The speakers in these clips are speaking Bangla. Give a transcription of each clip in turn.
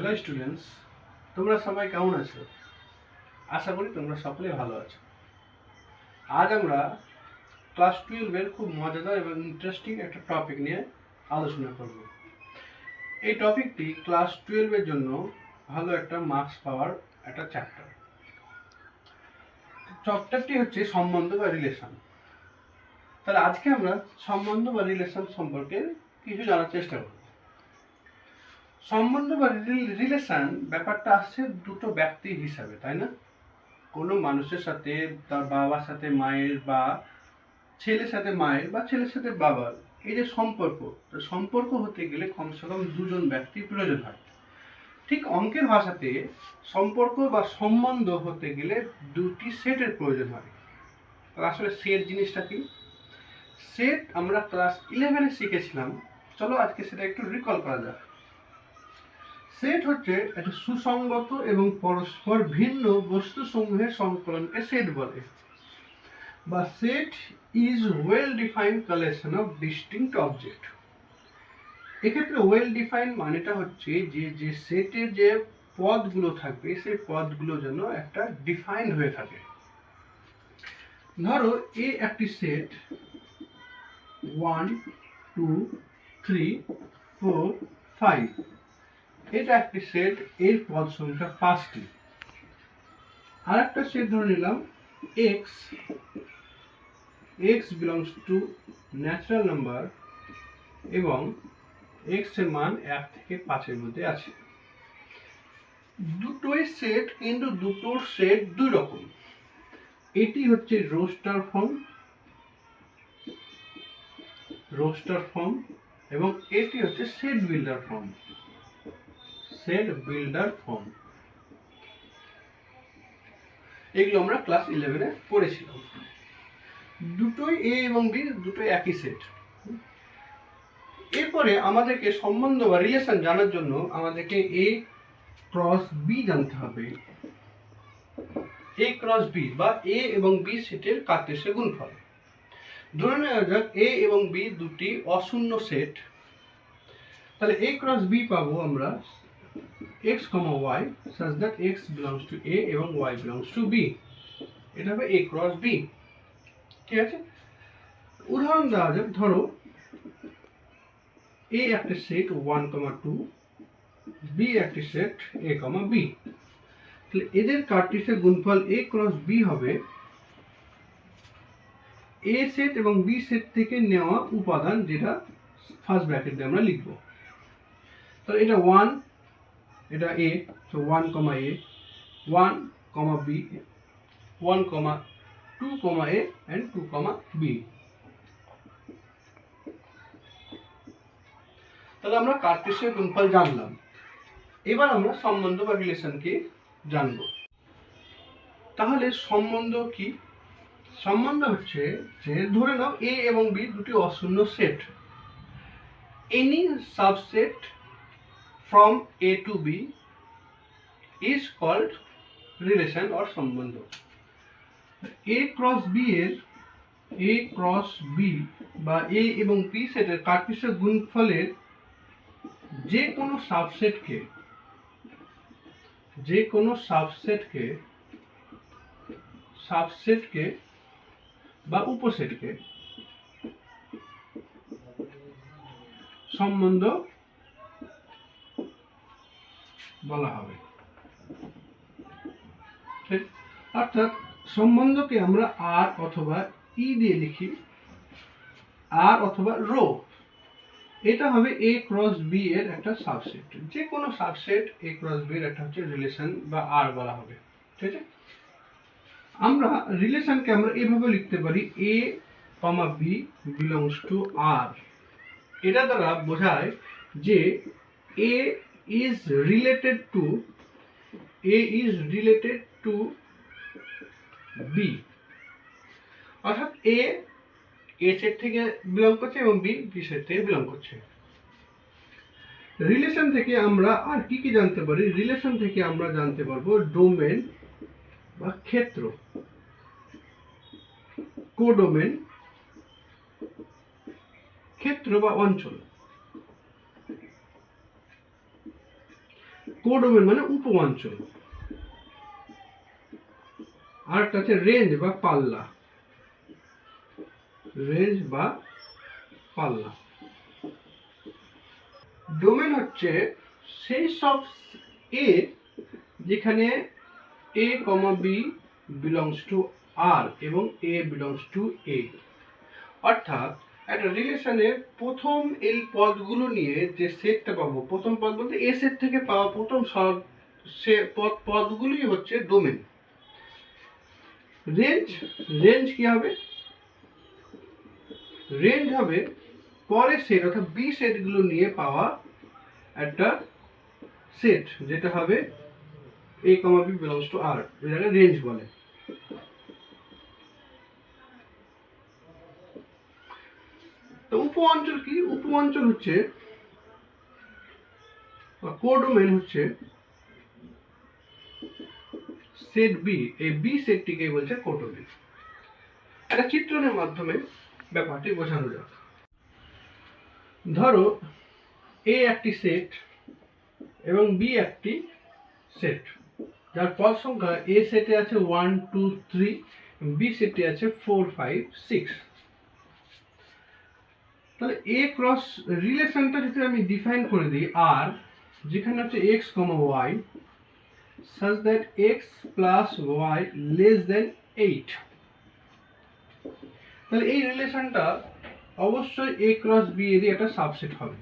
হ্যালো স্টুডেন্টস, তোমরা সবাই কেমন আছো? আশা করি তোমরা সকলেই ভালো আছো। আজ আমরা ক্লাস 12-এর খুব মজাদার এবং ইন্টারেস্টিং একটা টপিক নিয়ে আলোচনা করব। এই টপিকটি ক্লাস 12-এর জন্য ভালো একটা মার্কস পাওয়ার একটা চ্যাপ্টার। চ্যাপ্টারটি হচ্ছে সম্বন্ধ বা রিলেশন। তাহলে আজকে আমরা সম্বন্ধ বা রিলেশন সম্পর্কে কিছু জানার চেষ্টা করব। সম্বন্ধ বা রিলেশন ব্যাপারটা আসছে দুটো ব্যক্তি হিসাবে, তাই না? কোনো মানুষের সাথে তার বাবার সাথে মায়ের, বা ছেলের সাথে মায়ের, বা ছেলের সাথে বাবার, এই যে সম্পর্ক হতে গেলে কমসে কম দুজন ব্যক্তি প্রয়োজন হয়। ঠিক অঙ্কের ভাষাতে সম্পর্ক বা সম্বন্ধ হতে গেলে দুটি সেটের প্রয়োজন হয়। আসলে সেট জিনিসটা কি? সেট আমরা ক্লাস 11-এ শিখেছিলাম। চলো আজকে সেটা একটু রিকল করা যাক। সেট হচ্ছে একটা সুসংগত এবং পরস্পর ভিন্ন বস্তুসমূহের সংকলনকে সেট বলে, বা set is well defined collection of distinct object. এক্ষেত্রে ওয়েল ডিফাইন্ড মানেটা হচ্ছে যে সেটের যে পদগুলো থাকবে সেই পদগুলো যেন একটা ডিফাইন্ড হয়ে থাকে। ধরো একটি সেট 1 2 3 4 5, এটা একটি সেট, এর পদ সংখ্যা 5টি। আর একটা সেট ধরে নিলাম x belongs to natural number এবং x এর মান 1 থেকে 5 এর মধ্যে আছে। দুটোই সেট, কিন্তু দুটোর সেট দুই রকম। এটি হচ্ছে রোস্টার ফর্ম এবং এটি হচ্ছে সেট বিল্ডার ফর্ম। এগুলো আমরা ক্লাস 11-এ পড়েছিলাম। দুটোই এ এবং বি, দুটোই একই সেট। এরপরে আমাদেরকে সম্বন্ধ বা রিলেশন জানার জন্য আমাদেরকে এ ক্রস বি জানতে হবে। এ ক্রস বি বা এ এবং বি সেটের কার্টেসীয় গুণফল। ধরে নেওয়া যাক এ এবং বি দুটি অশূন্য সেট। তাহলে এ ক্রস বি পাবো আমরা x, y such that x belongs to a এবং y belongs to b। এটা হবে a ক্রস b। ঠিক আছে, উদাহরণ দেওয়া যাক। ধরো a একটা সেট 1, 2, b একটি সেট a, b। তাহলে এদের কার্টেসীয় গুণফল a ক্রস b হবে a সেট এবং b সেট থেকে নেওয়া উপাদান, যেটা ফার্স্ট ব্র্যাকেট দিয়ে আমরা লিখব। তাহলে এটা 1, এটা a, so 1, a, 1, b, 1, 2, a and 2, b। তাহলে আমরা কার্টেসীয় গুণফল জানলাম। এবার আমরা সম্বন্ধ বা রিলেশনকে জানব। তাহলে সম্বন্ধ কি? সম্বন্ধ হচ্ছে যে ধরে নাও a এবং b দুটি অশূন্য সেট। Any subset from a to b is called relation or সম্বন্ধ। a ক্রস b বা a এবং b সেটের কার্টেসীয় গুণফলের যে কোনো সাবসেটকে বা উপসেটকে সম্বন্ধ বলা হবে। অর্থাৎ সম্বন্ধকে আমরা আর অথবা ই দিয়ে লিখি, আর অথবা রো। এটা হবে a ক্রস b এর একটা সাবসেট। যে কোনো সাবসেট a ক্রস b এর একটা হচ্ছে রিলেশন বা আর বলা হবে। ঠিক আছে, আমরা রিলেশনকে আমরা এভাবে লিখতে পারি a, b belongs to r। এটা দ্বারা বোঝায় যে a is related to b। অর্থাৎ a সেট থেকে বিলং করছে এবং b সেট থেকে বিলং করছে। রিলেশন থেকে আমরা আর কি জানতে পারি? রিলেশন থেকে আমরা জানতে পারবো ডোমেন বা ক্ষেত্র, কোডোমেন, ক্ষেত্র বা অঞ্চল। কোডোমেন মানে উপ অঞ্চল, আর একটা হচ্ছে রেঞ্জ বা পাল্লা। রেঞ্জ বা পাল্লা। ডোমেন হচ্ছে সেই সব এ যেখানে a, b belongs to r এবং a belongs to a। অর্থাৎ একটা রিলেশনের প্রথম এই পদগুলো নিয়ে যে সেটটা পাবো, প্রথম পদ বলতে এ সেট থেকে পাওয়া প্রথম সব সে পদগুলোই হচ্ছে ডোমেন। রেঞ্জ কি হবে? রেঞ্জ হবে পরের সেট অর্থাৎ বি সেটগুলো নিয়ে পাওয়া একটা সেট, যেটা হবে a, b belongs to r, এটাকে রেঞ্জ বলে। তো উপ অঞ্চল কি? উপ অঞ্চল হচ্ছে কোডোমেন হচ্ছে সেট বি, এই বি সেটটিকে বলছে কোডোমেন। একটা চিত্রণের মাধ্যমে ব্যাপারটি বোঝানো যাক। ধরো এ একটি সেট এবং বি একটি সেট, যার পদ সংখ্যা এ সেটে আছে 1 2 3, বি সেটে আছে 4 5 6। তাহলে এ ক্রস রিলেশনটা যদি আমি ডিফাইন করে দিই আর, যেখানে হচ্ছে x, y such that x plus y less than 8, তাহলে এই রিলেশনটা অবশ্যই a ক্রস b এরই একটা সাবসেট হবে।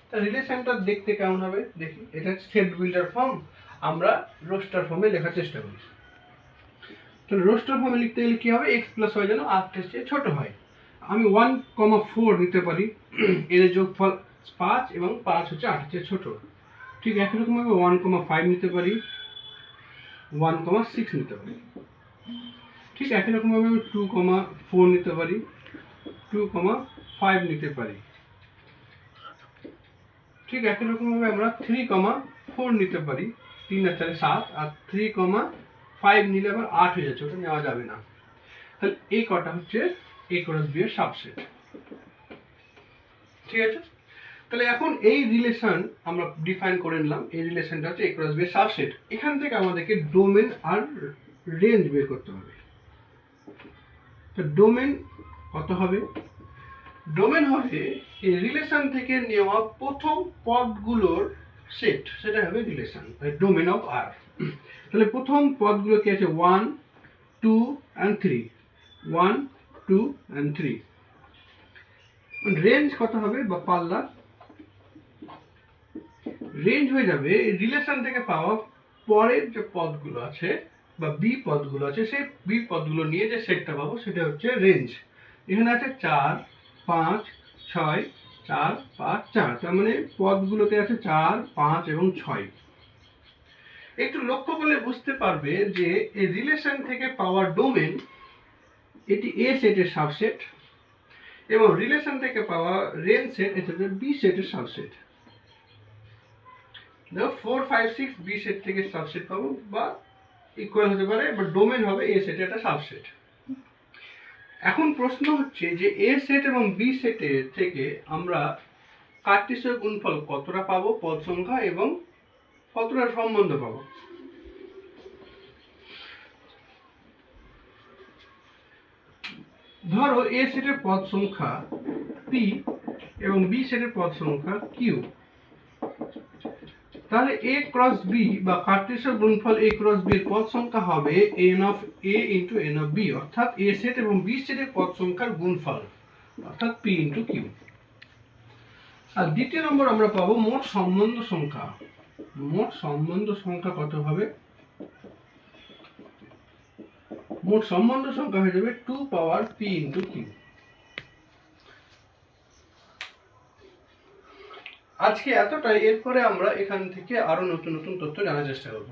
তা রিলেশনটা দেখতে কেমন হবে দেখি। এটা সেট বিল্ডার ফর্ম, আমরা রোস্টার ফর্মে লেখার চেষ্টা করি। তাহলে রোস্টার ফর্মে লিখতে গেলে কি হবে? x প্লাস y যেন 8 এর চেয়ে ছোট হয়। আমি 1, 4 নিতে পারি, এর যোগফল 5 এবং 5 হচ্ছে 8 এর চেয়ে ছোট। ঠিক একই রকম ভাবে 1, 5 নিতে পারি, 1, 6 নিতে পারি। ঠিক একই রকম ভাবে 2, 4 নিতে পারি, 2, 5 নিতে পারি। ঠিক একই রকম ভাবে আমরা 3, 4 নিতে পারি, 3 আর 4 7, আর 3, 5 নিলে আবার 8 হয়ে যাচ্ছে, ওটা নেওয়া যাবে না। তাহলে এই কটা হচ্ছে a ক্রস b এর সাবসেট। ঠিক আছে, তাহলে এখন এই রিলেশন আমরা ডিফাইন করে নিলাম, এই রিলেশনটা হচ্ছে a ক্রস b এর সাবসেট। এখান থেকে আমাদেরকে ডোমেন আর রেঞ্জ বের করতে হবে। তো ডোমেন কত হবে? ডোমেন হবে এই রিলেশন থেকে নেওয়া প্রথম পদগুলোর সেট, সেটা হবে রিলেশন ডোমেন অফ আর। তাহলে প্রথম পদগুলো কি আছে? 1, 2 and 3, 1, 2 and 3। রেঞ্জ কত হবে বা পাল্লা? রেঞ্জ হয়ে যাবে রিলেশন থেকে পাওয়া পরের যে পদগুলো আছে বা বি পদগুলো আছে, সেই বি পদগুলো নিয়ে যে সেটটা পাবো সেটা হচ্ছে রেঞ্জ। এখানে আছে 4, 5, 6, 4, 5, 4, তার মানে পদগুলোতে আছে 4, 5 এবং 6। একটু লক্ষ্য করলে বুঝতে পারবে যে এই রিলেশন থেকে পাওয়া ডোমেন এটি এ সেটের সাবসেট, এবং রিলেশন থেকে পাওয়া রেঞ্জ সেট এটা হচ্ছে বি সেটের সাবসেট। 4, 5, 6 বি সেট থেকে সাবসেট পাবো বা ইকুয়াল হতে পারে, বাট ডোমেন হবে এ সেটের একটা সাবসেট। এখন প্রশ্ন হচ্ছে যে এ সেট এবং বি সেটের থেকে আমরা কার্টেসীয় গুণফল কতটা পাবো, পদ সংখ্যা, এবং কতটা সম্বন্ধ পাবো। ধরো এ সেটের পদ সংখ্যা p এবং বি সেটের পদ সংখ্যা q, তাহলে a ক্রস b বা কার্টেসীয় গুণফল a ক্রস b এর পদ সংখ্যা হবে n of a into n of b, অর্থাৎ a সেট এবং b সেটের পদ সংখ্যার গুণফল, অর্থাৎ p ইনটু q। আর দ্বিতীয় নম্বর আমরা পাবো মোট সম্বন্ধ সংখ্যা। মোট সম্বন্ধ সংখ্যা কত হবে? মোট সম্বন্ধ সংখ্যা হয়ে যাবে 2 পাওয়ার p ইনটু q। আজকে এতটাই, এরপরে আমরা এখান থেকে আরো নতুন নতুন তথ্য জানার চেষ্টা করব।